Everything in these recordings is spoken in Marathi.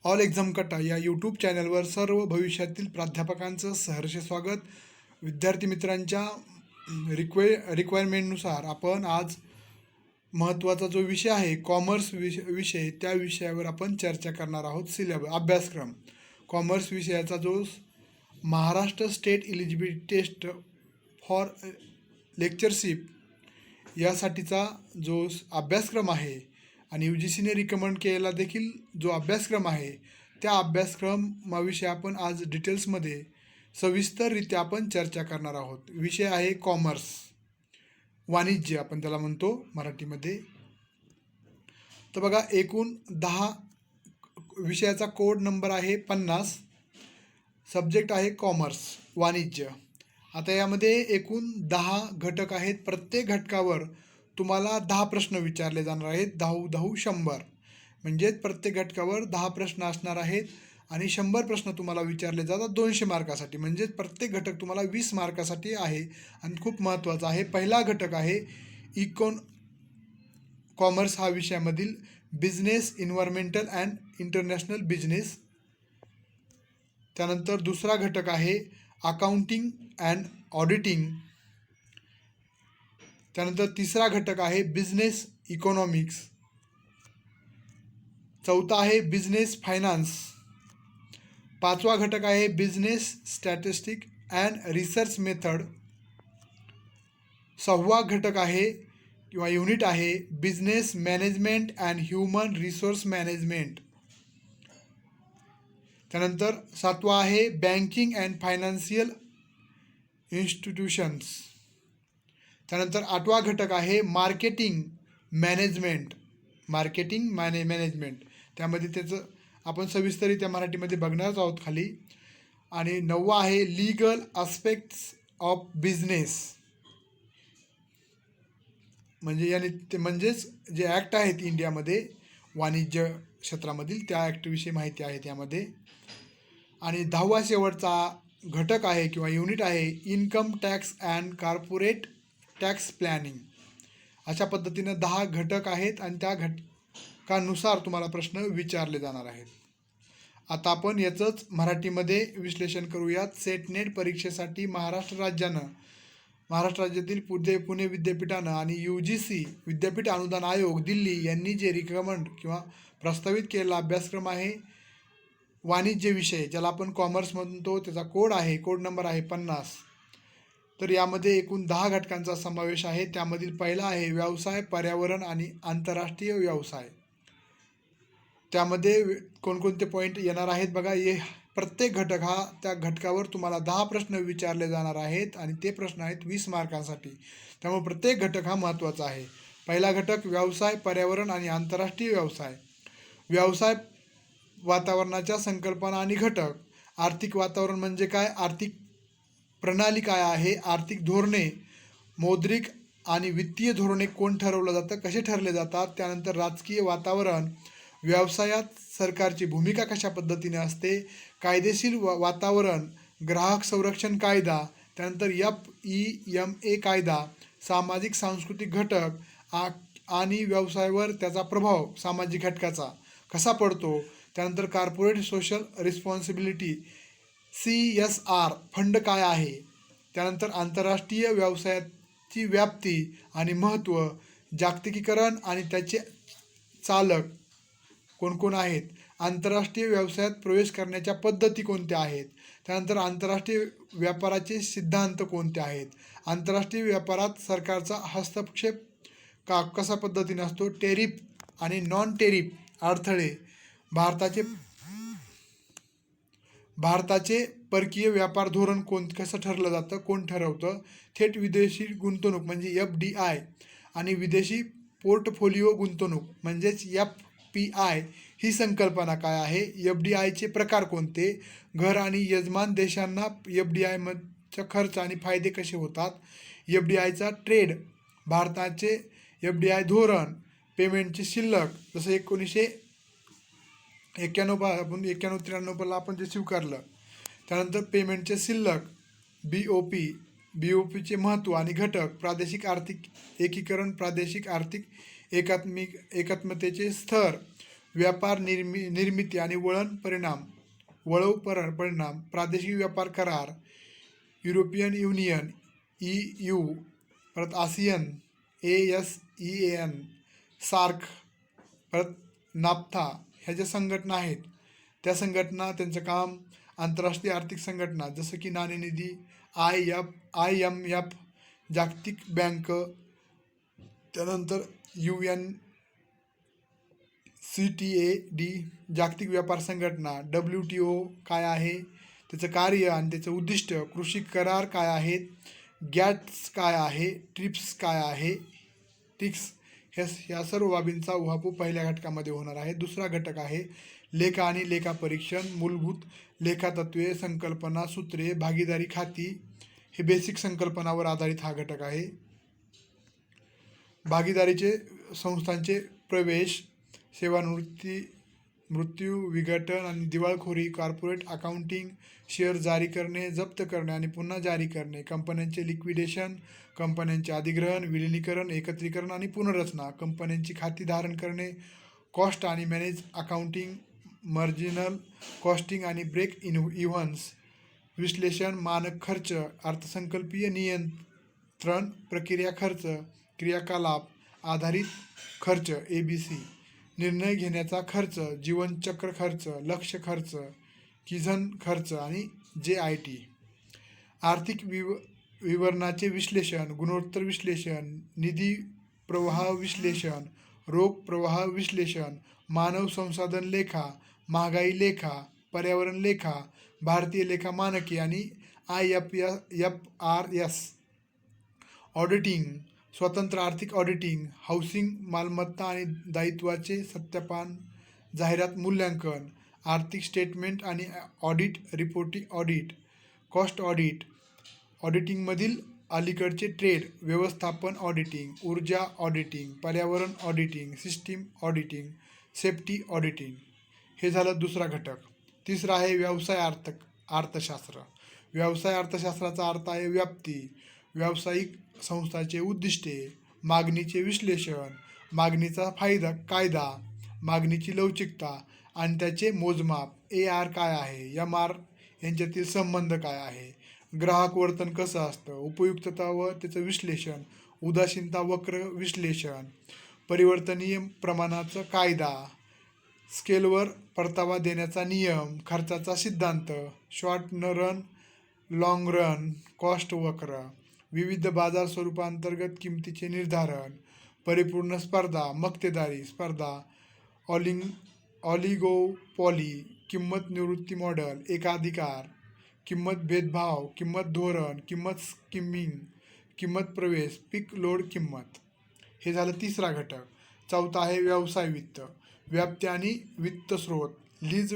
ऑल एक्झाम कट्टा या यूट्यूब चॅनलवर सर्व भविष्यातील प्राध्यापकांचं सहर्ष स्वागत. विद्यार्थी मित्रांच्या रिक्वायरमेंटनुसार आपण आज महत्त्वाचा जो विषय आहे कॉमर्स विषय त्या विषयावर आपण चर्चा करणार आहोत. अभ्यासक्रम कॉमर्स विषयाचा जो Maharashtra state eligibility test for lectureship यासाठीचा जो अभ्यासक्रम आहे आणि यू जी सीने रिकमेंड केलेला देखील जो अभ्यासक्रम आहे त्या अभ्यासक्रमाविषयी आपण आज डिटेल्समध्ये सविस्तररित्या आपण चर्चा करणार आहोत. विषय आहे कॉमर्स, वाणिज्य आपण त्याला म्हणतो मराठीमध्ये. तर बघा, एकूण 10 विषयाचा कोड नंबर आहे 50. सब्जेक्ट आहे कॉमर्स, वाणिज्य. आता यामध्ये एकूण 10 घटक आहेत. प्रत्येक घटकावर तुम्हाला 10 प्रश्न विचारले जाणार आहेत. 10 100 म्हणजेच प्रत्येक घटकावर 10 प्रश्न असणार आहेत आणि 100 प्रश्न तुम्हाला विचारले जातात 200 मार्कासाठी. म्हणजेच प्रत्येक घटक तुम्हाला 20 मार्कासाठी आहे आणि खूप महत्त्वाचा आहे. पहिला घटक आहे कॉमर्स हा विषयामधील business, environmental and international business. त्यानंतर दुसरा घटक आहे अकाउंटिंग अँड ऑडिटिंग. त्यानंतर तिसरा घटक आहे बिझनेस इकॉनॉमिक्स. चौथा आहे बिझनेस फायनान्स. पाचवा घटक आहे business statistic and research method. सहावा घटक आहे किंवा युनिट आहे business management and human resource management. त्यानंतर सातवा आहे बँकिंग अँड फायनान्शियल इन्स्टिट्यूशन्स. त्यानंतर आठवा घटक आहे मार्केटिंग मॅनेजमेंट. त्यामध्ये त्याचं आपण सविस्तरित्या मराठीमध्ये बघणारच आहोत खाली. आणि 9वा आहे लीगल आस्पेक्ट्स ऑफ बिझनेस. म्हणजेच जे ॲक्ट आहेत इंडियामध्ये वाणिज्य क्षेत्रामधील त्या ॲक्टविषयी माहिती आहे त्यामध्ये. आणि 10वा शेवटचा घटक आहे किंवा युनिट आहे income tax and corporate tax planning. अशा पद्धतीनं 10 घटक आहेत आणि त्या घटकानुसार तुम्हाला प्रश्न विचारले जाणार आहेत. आता आपण याचंच मराठीमध्ये विश्लेषण करूयात. सेट नेट परीक्षेसाठी महाराष्ट्र राज्यातील पुणे विद्यापीठानं आणि UGC विद्यापीठ अनुदान आयोग दिल्ली यांनी जे रिकमेंड किंवा प्रस्तावित केलेला अभ्यासक्रम आहे वाणिज्य विषय, ज्याला आपण कॉमर्स म्हणतो, त्याचा कोड नंबर आहे 50. तर यामध्ये एकूण 10 घटकांचा समावेश आहे. त्यामधील पहिला आहे व्यवसाय, पर्यावरण आणि आंतरराष्ट्रीय व्यवसाय. त्यामध्ये कोणकोणते पॉईंट येणार आहेत बघा. प्रत्येक घटक हा त्या घटकावर तुम्हाला 10 प्रश्न विचारले जाणार आहेत आणि ते प्रश्न आहेत 20 मार्कांसाठी. त्यामुळे प्रत्येक घटक हा महत्त्वाचा आहे. पहिला घटक व्यवसाय, पर्यावरण आणि आंतरराष्ट्रीय व्यवसाय. व्यवसाय वातावरणाच्या संकल्पना आणि घटक. आर्थिक वातावरण म्हणजे काय, आर्थिक प्रणाली काय आहे, आर्थिक धोरणे, मौद्रिक आणि वित्तीय धोरणे कोण ठरवलं जातं, कसे ठरले जातात. त्यानंतर राजकीय वातावरण, व्यवसायात सरकारची भूमिका कशा पद्धतीने असते, कायदेशीर वातावरण, ग्राहक संरक्षण कायदा, त्यानंतर FEMA कायदा, सामाजिक सांस्कृतिक घटक आणि व्यवसायावर त्याचा प्रभाव सामाजिक घटकाचा कसा पडतो. त्यानंतर corporate social responsibility CSR fund काय आहे. त्यानंतर आंतरराष्ट्रीय व्यवसायाची व्याप्ती आणि महत्त्व, जागतिकीकरण आणि त्याचे चालक कोण आहेत, आंतरराष्ट्रीय व्यवसायात प्रवेश करण्याच्या पद्धती कोणत्या आहेत. त्यानंतर आंतरराष्ट्रीय व्यापाराचे सिद्धांत कोणते आहेत, आंतरराष्ट्रीय व्यापारात सरकारचा हस्तक्षेप कसा पद्धतीने असतो, टेरिफ आणि नॉन टेरिफ अडथळे, भारताचे परकीय व्यापार धोरण कसं ठरलं जातं, कोण ठरवतं, थेट विदेशी गुंतवणूक म्हणजे FDI आणि विदेशी पोर्टफोलिओ गुंतवणूक म्हणजेच FPI ही संकल्पना काय आहे, FDIचे प्रकार कोणते, घर आणि यजमान देशांना FDIचा खर्च आणि फायदे कसे होतात, FDIचा ट्रेड, भारताचे FDI धोरण, पेमेंटचे शिल्लक, जसं 1991-93 आपण जे स्वीकारलं. त्यानंतर पेमेंटचे शिल्लक, BOPचे महत्त्व आणि घटक, प्रादेशिक आर्थिक एकीकरण, प्रादेशिक आर्थिक एकात्मतेचे स्तर, व्यापार निर्मिती आणि वळव परिणाम, प्रादेशिक व्यापार करार, युरोपियन युनियन EU, परत आसियन ASEAN, सार्क, परत नाफ्था, ह्या ज्या संघटना आहेत त्या संघटना त्यांचं काम आंतरराष्ट्रीय आर्थिक संघटना जसं की नाणेनिधी, IMF, जागतिक बँक, त्यानंतर UNCTAD, जागतिक व्यापार संघटना, WTO काय आहे, त्याचं कार्य आणि त्याचं उद्दिष्ट, कृषी करार काय आहेत, गॅट्स काय आहे, ट्रिप्स काय आहे, टिक्स, ह्या सर्व बाबींचा उहापोह पहिल्या घटकामध्ये होणार आहे. दुसरा घटक आहे लेखा आणि लेखापरीक्षण, मूलभूत लेखातत्वे, संकल्पना, सूत्रे, भागीदारी खाती, हे बेसिक संकल्पनावर आधारित हा घटक आहे. भागीदारीचे संस्थांचे प्रवेश, सेवानिवृत्ती, मृत्यू, विघटन आणि दिवाळखोरी, कॉर्पोरेट अकाउंटिंग, शेअर जारी करणे, जप्त करणे आणि पुन्हा जारी करणे, कंपन्यांचे लिक्विडेशन, कंपन्यांचे अधिग्रहण, विलिनीकरण, एकत्रीकरण आणि पुनर्रचना, कंपन्यांची खाती धारण करणे, कॉस्ट आणि मॅनेज अकाउंटिंग, मार्जिनल कॉस्टिंग आणि ब्रेक इव्हन्स विश्लेषण, मानक खर्च, अर्थसंकल्पीय नियंत्रण, प्रक्रिया खर्च, क्रियाकलाप आधारित खर्च ABC, निर्णय घेण्याचा खर्च, जीवनचक्र खर्च, लक्ष्य खर्च, किझन खर्च आणि JIT, आर्थिक विवरणाचे विश्लेषण, गुणोत्तर विश्लेषण, निधी प्रवाह विश्लेषण, रोख प्रवाह विश्लेषण, मानव संसाधन लेखा, महागाई लेखा, पर्यावरण लेखा, भारतीय लेखा मानके आणि IFRS, ऑडिटिंग, स्वतंत्र आर्थिक ऑडिटिंग, हाऊसिंग, मालमत्ता आणि दायित्वाचे सत्यापन, जाहिरात मूल्यांकन, आर्थिक स्टेटमेंट आणि audit, reporting audit, cost audit, ऑडिटिंगमधील अलीकडचे ट्रेड व्यवस्थापन ऑडिटिंग, ऊर्जा ऑडिटिंग, पर्यावरण auditing, system auditing, safety auditing, हे झालं दुसरा घटक. तिसरा आहे व्यवसाय अर्थशास्त्र. व्यवसाय अर्थशास्त्राचा अर्थ आहे व्याप्ती, व्यावसायिक संस्थाचे उद्दिष्टे, मागणीचे विश्लेषण, मागणीचा कायदा, मागणीची लवचिकता आणि त्याचे मोजमाप, AR काय आहे, MR यांच्यातील संबंध काय आहे, ग्राहक वर्तन कसं असतं, उपयुक्तता व त्याचं विश्लेषण, उदासीनता वक्र विश्लेषण, परिवर्तनीय प्रमाणाचा कायदा, स्केलवर परतावा देण्याचा नियम, खर्चाचा सिद्धांत, short run, long run, cost वक्र, विविध बाजार स्वरूपांतर्गत किमतीचे निर्धारण, परिपूर्ण स्पर्धा, मक्तेदारी स्पर्धा, ऑलिगोपॉली, किंमत निवृत्ती मॉडेल, एकाधिकार, किंमत भेदभाव, किंमत धोरण, किंमत स्किमिंग, किंमत प्रवेश, पीक लोड किंमत, हे झालं तिसरा घटक. चौथा आहे व्यवसाय वित्त, व्याप्ती आणि वित्त स्रोत, लीज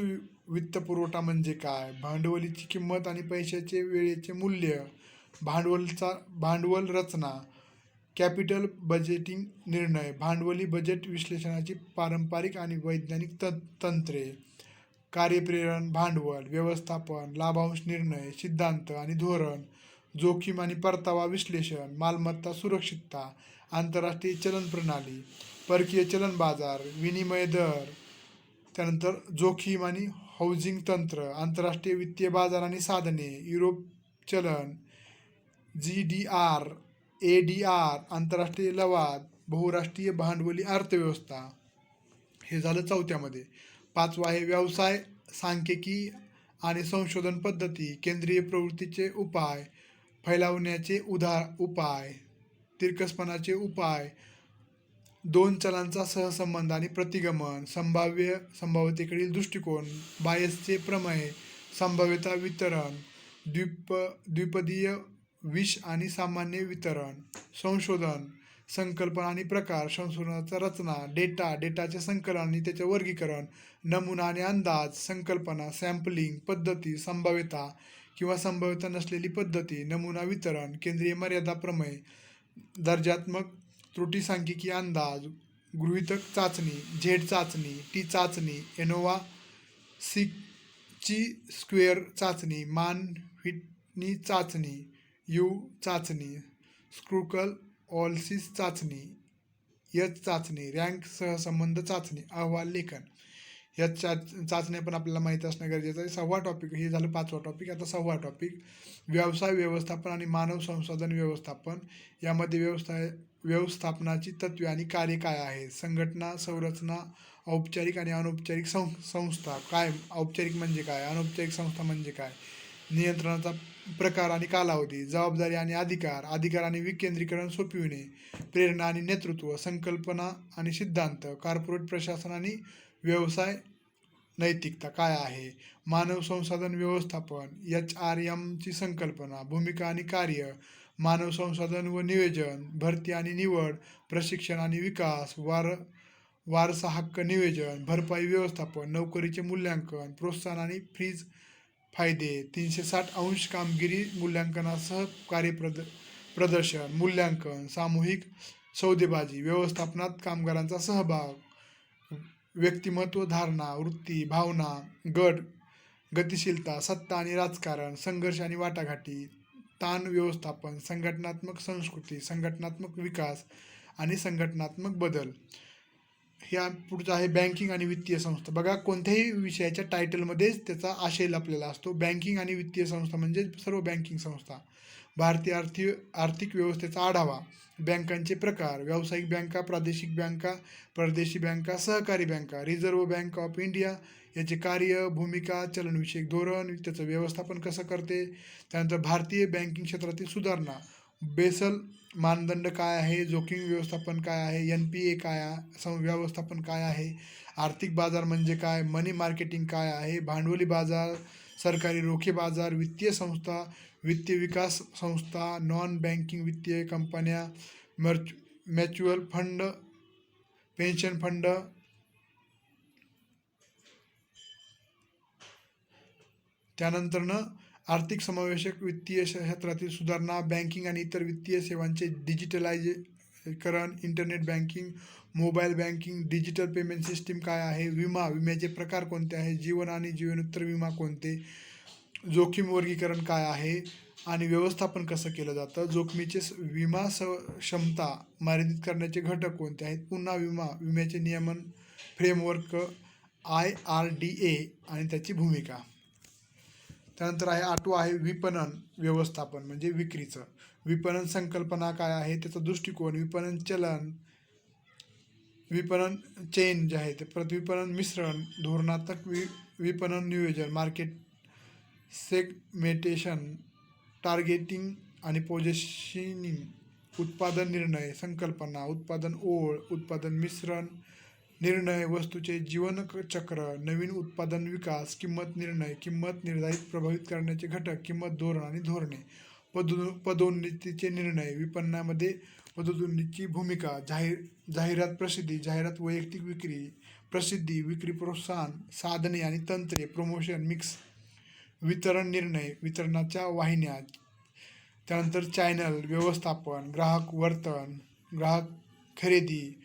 वित्तपुरवठा म्हणजे काय, भांडवलीची किंमत आणि पैशाचे वेळेचे मूल्य, भांडवल रचना, कॅपिटल बजेटिंग निर्णय, भांडवली बजेट विश्लेषणाची पारंपरिक आणि वैज्ञानिक तंत्रे, कार्यप्रेरण भांडवल व्यवस्थापन, लाभांश निर्णय, सिद्धांत आणि धोरण, जोखीम आणि परतावा विश्लेषण, मालमत्ता सुरक्षितता, आंतरराष्ट्रीय चलन प्रणाली, परकीय चलन बाजार, विनिमय दर, त्यानंतर जोखीम आणि हाऊसिंग तंत्र, आंतरराष्ट्रीय वित्तीय बाजार आणि साधने, युरोप चलन, GDR, ADR, आंतरराष्ट्रीय लवाद, बहुराष्ट्रीय भांडवली अर्थव्यवस्था, हे झालं चौथ्यामध्ये. पाचवा आहे व्यवसाय सांख्यिकी आणि संशोधन पद्धती, केंद्रीय प्रवृत्तीचे उपाय, फैलावण्याचे उपाय, तिरकसपणाचे उपाय, दोन चलांचा सहसंबंध आणि प्रतिगमन, संभाव्यतेकडील दृष्टिकोन, बायसचे प्रमेय, संभाव्यता वितरण, द्विपदीय विष आणि सामान्य वितरण, संशोधन, संकल्पना आणि प्रकार, संशोधनाचा रचना, डेटाचे संकलन आणि त्याचे वर्गीकरण, नमुना आणि अंदाज, संकल्पना, सॅम्पलिंग, पद्धती, संभाव्यता किंवा संभाव्यता नसलेली पद्धती, नमुना वितरण, केंद्रीय मर्यादा प्रमेय, दर्जात्मक त्रुटी सांख्यिकी अंदाज, गृहीतक चाचणी, झेड चाचणी, टी चाचणी, एनोवा ची स्क्वेअर चाचणी, मान व्हिटनी चाचणी, यू चाचणी, स्क्रूकल ऑलसिस चाचणी, एच चाचणी, रँक सहसंबंध चाचणी, अहवाल लेखन, ह्या चाचण्या पण आपल्याला माहीत असणं गरजेचं आहे. 6वा टॉपिक हे झालं 5वा टॉपिक. आता 6वा टॉपिक व्यवसाय व्यवस्थापन आणि मानव संसाधन व्यवस्थापन. यामध्ये व्यवस्थापनाची तत्त्वे आणि कार्य काय आहे? संघटना, संरचना, औपचारिक आणि अनौपचारिक संस्था. काय औपचारिक म्हणजे काय? अनौपचारिक संस्था म्हणजे काय? नियंत्रणाचा प्रकार आणि कालावधी, जबाबदारी आणि अधिकार आणि विकेंद्रीकरण सोपविणे, प्रेरणा आणि नेतृत्व, संकल्पना आणि सिद्धांत, कॉर्पोरेट प्रशासन आणि व्यवसाय नैतिकता काय आहे? मानव संसाधन व्यवस्थापन, HRMची संकल्पना, भूमिका आणि कार्य, मानव संसाधन व नियोजन, भरती आणि निवड, प्रशिक्षण आणि विकास, वारसा हक्क नियोजन, भरपाई व्यवस्थापन, नोकरीचे मूल्यांकन, प्रोत्साहन आणि फ्रीज फायदे, 360 अंश कामगिरी मूल्यांकनासह प्रदर्शन, मूल्यांकन, सामूहिक सौदेबाजी, व्यवस्थापनात कामगारांचा सहभाग, व्यक्तिमत्व धारणा, वृत्ती, भावना, गट, गतिशीलता, सत्ता आणि राजकारण, संघर्ष आणि वाटाघाटी, ताण व्यवस्थापन, संघटनात्मक संस्कृती, संघटनात्मक विकास आणि संघटनात्मक बदल. ह्या पुढचं आहे बँकिंग आणि वित्तीय संस्था. बघा कोणत्याही विषयाच्या टायटलमध्येच त्याचा आशय लपलेला असतो. बँकिंग आणि वित्तीय संस्था म्हणजे सर्व बँकिंग संस्था. भारतीय आर्थिक व्यवस्थेचा आढावा, बँकांचे प्रकार, व्यावसायिक बँका, प्रादेशिक बँका, परदेशी बँका, सहकारी बँका, रिझर्व्ह बँक ऑफ इंडिया, याचे कार्य, भूमिका, चलनविषयक धोरण, त्याचं व्यवस्थापन कसं करते. त्यानंतर भारतीय बँकिंग क्षेत्रातील सुधारणा, बेसल मानदंड काय आहे, जोखीम व्यवस्थापन काय आहे, NPA काय आहे, व्यवस्थापन काय आहे, आर्थिक बाजार म्हणजे काय, मनी मार्केटिंग काय आहे, भांडवली बाजार, सरकारी रोखे बाजार, वित्तीय संस्था, वित्तीय विकास संस्था, नॉन बँकिंग वित्तीय कंपन्या, म्युच्युअल फंड, पेन्शन फंड, त्यानंतरनं आर्थिक समावेशक वित्तीय क्षेत्रातील सुधारणा, बँकिंग आणि इतर वित्तीय सेवांचे डिजिटलायझेकरण, internet banking, mobile banking, digital payment system काय आहे, विम्याचे प्रकार कोणते आहे, जीवन आणि जीवनोत्तर विमा कोणते, जोखीम वर्गीकरण काय आहे आणि व्यवस्थापन कसं केलं जातं, जोखमीचे विमा क्षमता मर्यादित करण्याचे घटक कोणते आहेत, पुन्हा विम्याचे नियमन फ्रेमवर्क, IRDA आणि त्याची भूमिका. त्यानंतर आहे 8वा आहे विपणन व्यवस्थापन म्हणजे विक्रीचं. विपणन संकल्पना काय आहे, त्याचा दृष्टिकोन, विपणन चलन, विपणन चेन जे आहे ते, विपणन मिश्रण, धोरणात्मक विपणन नियोजन, मार्केट सेगमेंटेशन, टार्गेटिंग आणि पोझिशनिंग, उत्पादन निर्णय संकल्पना, उत्पादन ओळ, उत्पादन मिश्रण निर्णय, वस्तूचे जीवनचक्र, नवीन उत्पादन विकास, किंमत निर्णय, किंमत निर्धारित प्रभावित करण्याचे घटक, किंमत धोरण आणि धोरणे, पदोन्नतीचे निर्णय, विपणनामध्ये पदोन्नतीची भूमिका, जाहिरात प्रसिद्धी, जाहिरात वैयक्तिक विक्री, प्रसिद्धी, विक्री प्रोत्साहन, साधने आणि तंत्रे, प्रमोशन मिक्स, वितरण निर्णय, वितरणाच्या वाहिन्या, त्यानंतर चॅनल व्यवस्थापन, ग्राहक वर्तन, ग्राहक खरेदी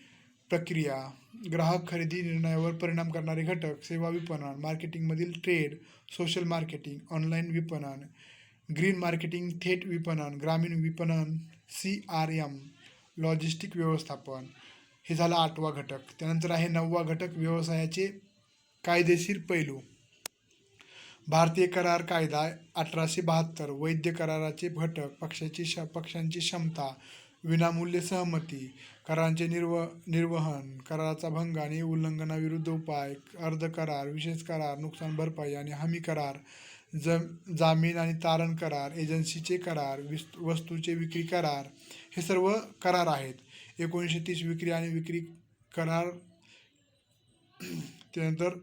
प्रक्रिया, ग्राहक खरेदी निर्णयावर परिणाम करणारे घटक, सेवा विपणन, मार्केटिंगमधील ट्रेड, सोशल मार्केटिंग, ऑनलाईन विपणन, ग्रीन मार्केटिंग, थेट विपणन, ग्रामीण विपणन, CRM, लॉजिस्टिक व्यवस्थापन. हे झालं 8वा घटक. त्यानंतर आहे 9वा घटक व्यवसायाचे कायदेशीर पैलू. भारतीय करार कायदा 1872, वैध कराराचे घटक, पक्षांची क्षमता, विनामूल्य सहमती, करारांचे निर्वहन, कराराचा भंग आणि उल्लंघनाविरुद्ध उपाय, अर्ध करार, विशेष करार, नुकसान भरपाई आणि हमी करार, जामीन आणि तारण करार, एजन्सीचे करार, वस्तूचे विक्री करार, हे सर्व करार आहेत. 1930 विक्री आणि विक्री करार. त्यानंतर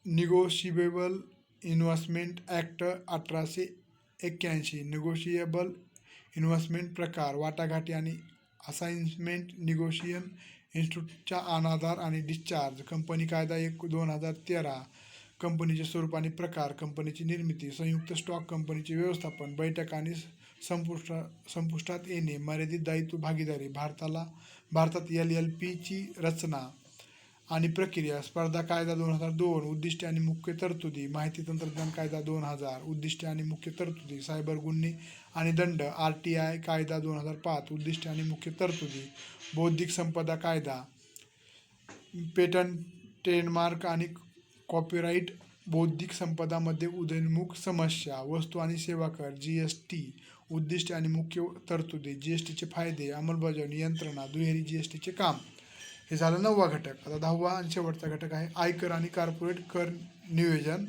negotiable investment act 1881, negotiable investment प्रकार, वाटाघाटी आणि असाइनमेंट, निगोशिएशन इन्स्टिट्यूटचा अनादर आणि डिस्चार्ज, कंपनी कायदा 2013, कंपनीचे स्वरूप आणि प्रकार, कंपनीची निर्मिती, संयुक्त स्टॉक कंपनीचे व्यवस्थापन, बैठक आणि संपुष्टात येणे, मर्यादित दायित्व भागीदारी, भारतात LLPची रचना आणि प्रक्रिया, स्पर्धा कायदा 2002, उद्दिष्टे आणि मुख्य तरतुदी, माहिती तंत्रज्ञान कायदा 2000, उद्दिष्टे आणि मुख्य तरतुदी, सायबर गुन्हे आणि दंड, RTI कायदा 2005, उद्दिष्टे आणि मुख्य तरतुदी, बौद्धिक संपदा कायदा, पेटंट ट्रेडमार्क आणि कॉपीराईट, बौद्धिक संपदामध्ये उदयोन्मुख समस्या, वस्तू आणि सेवा कर, GST, उद्दिष्टे आणि मुख्य तरतुदी, GSTचे फायदे, अंमलबजावणी, यंत्रणा, दुहेरी GSTचे काम. हे झालं 9वा घटक. आता 10वा आणि शेवटचा घटक आहे आयकर आणि कॉर्पोरेट कर नियोजन.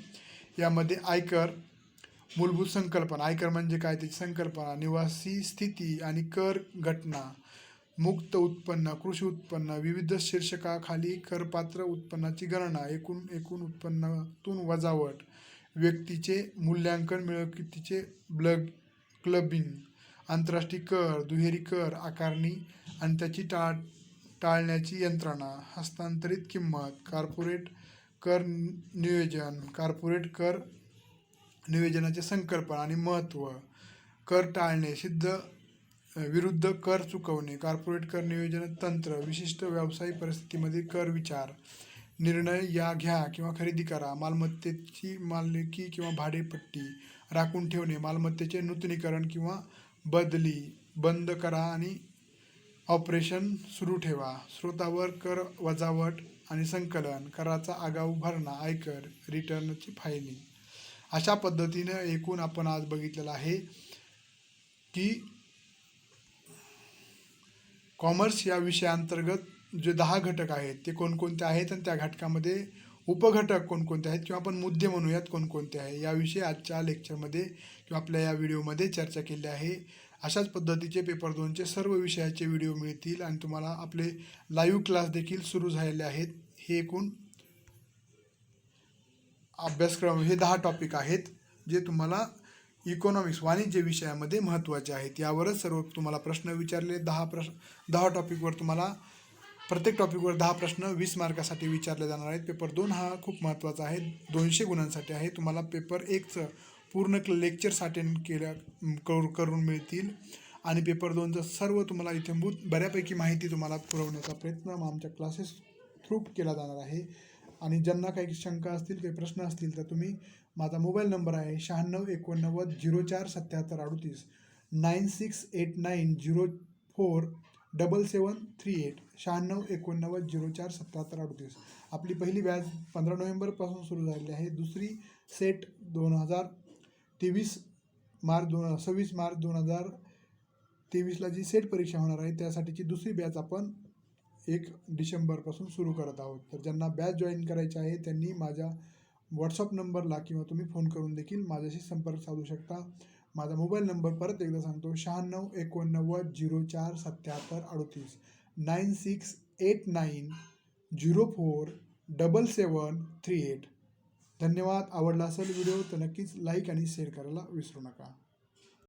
यामध्ये आयकर मूलभूत संकल्पना, आयकर म्हणजे काय त्याची संकल्पना, निवासी स्थिती आणि कर घटना, मुक्त उत्पन्न, कृषी उत्पन्न, विविध शीर्षकाखाली करपात्र उत्पन्नाची गणना, एकूण उत्पन्नातून वजावट, व्यक्तीचे मूल्यांकन, मिळकतीचे क्लबिंग, आंतरराष्ट्रीय कर, दुहेरी कर आकारणी आणि त्याची टाळण्याची यंत्रणा, हस्तांतरित किंमत, कॉर्पोरेट कर नियोजन, कॉर्पोरेट कर नियोजनाचे संकल्पना आणि महत्त्व, कर टाळणे विरुद्ध कर चुकवणे, कॉर्पोरेट कर नियोजन तंत्र, विशिष्ट व्यावसायिक परिस्थितीमध्ये कर विचार, निर्णय घ्या किंवा खरेदी करा, मालमत्तेची मालकी किंवा भाडेपट्टी, राखून ठेवणे, मालमत्तेचे नूतनीकरण किंवा बदली, बंद करा आणि ऑपरेशन सुरू ठेवा, स्रोतावर कर वजावट आणि संकलन, कराचा आगाऊ भरणा, आयकर रिटर्नची फायलिंग. अशा पद्धतीनं एकूण आपण आज बघितलेलं आहे की कॉमर्स या विषयाअंतर्गत जे 10 घटक आहेत ते कोणकोणते आहेत आणि त्या घटकामध्ये उपघटक कोणकोणते आहेत किंवा आपण मुद्दे म्हणूयात कोणकोणते आहे याविषयी आजच्या लेक्चरमध्ये किंवा आपल्या या व्हिडिओमध्ये चर्चा केली आहे. अशाच पद्धतीचे पेपर 2चे सर्व विषयाचे व्हिडिओ मिळतील आणि तुम्हाला आपले लाईव्ह क्लास देखील सुरू झालेले आहेत. हे एकूण अभ्यासक्रम हे 10 टॉपिक आहेत जे तुम्हाला इकॉनॉमिक्स वाणिज्य विषयामध्ये महत्त्वाचे आहेत. यावरच सर्व तुम्हाला प्रश्न विचारले 10 टॉपिकवर तुम्हाला प्रत्येक टॉपिकवर 10 प्रश्न 20 मार्कासाठी विचारले जाणार आहेत. पेपर 2 हा खूप महत्त्वाचा आहे, 200 गुणांसाठी आहे. तुम्हाला पेपर 1चं पूर्ण लेक्चर्स अटेंड करून मिळतील आणि पेपर 2चं सर्व तुम्हाला इत्यंभूत बऱ्यापैकी माहिती तुम्हाला पुरवण्याचा प्रयत्न आमच्या क्लासेस थ्रू केला जाणार आहे. आणि ज्यांना काही शंका असतील काही प्रश्न असतील तर तुम्ही माझा मोबाईल नंबर आहे 9689047738 9689047738 9689047738. आपली पहिली बॅच 15 नोव्हेंबरपासून सुरू झालेली आहे. दुसरी सेट 26 मार्च 2023ला जी सेट परीक्षा होणार आहे त्यासाठीची दुसरी बॅच आपण 1 डिसेंबरपासून सुरू करत आहोत. तर ज्यांना बॅच जॉईन करायचे आहे त्यांनी माझ्या व्हॉट्सअप नंबरला किंवा तुम्ही फोन करून देखील माझ्याशी संपर्क साधू शकता. माझा मोबाईल नंबर परत एकदा सांगतो 9689047738 9689047738. धन्यवाद. आवडला असेल व्हिडिओ तर नक्कीच लाईक आणि शेअर करायला विसरू नका.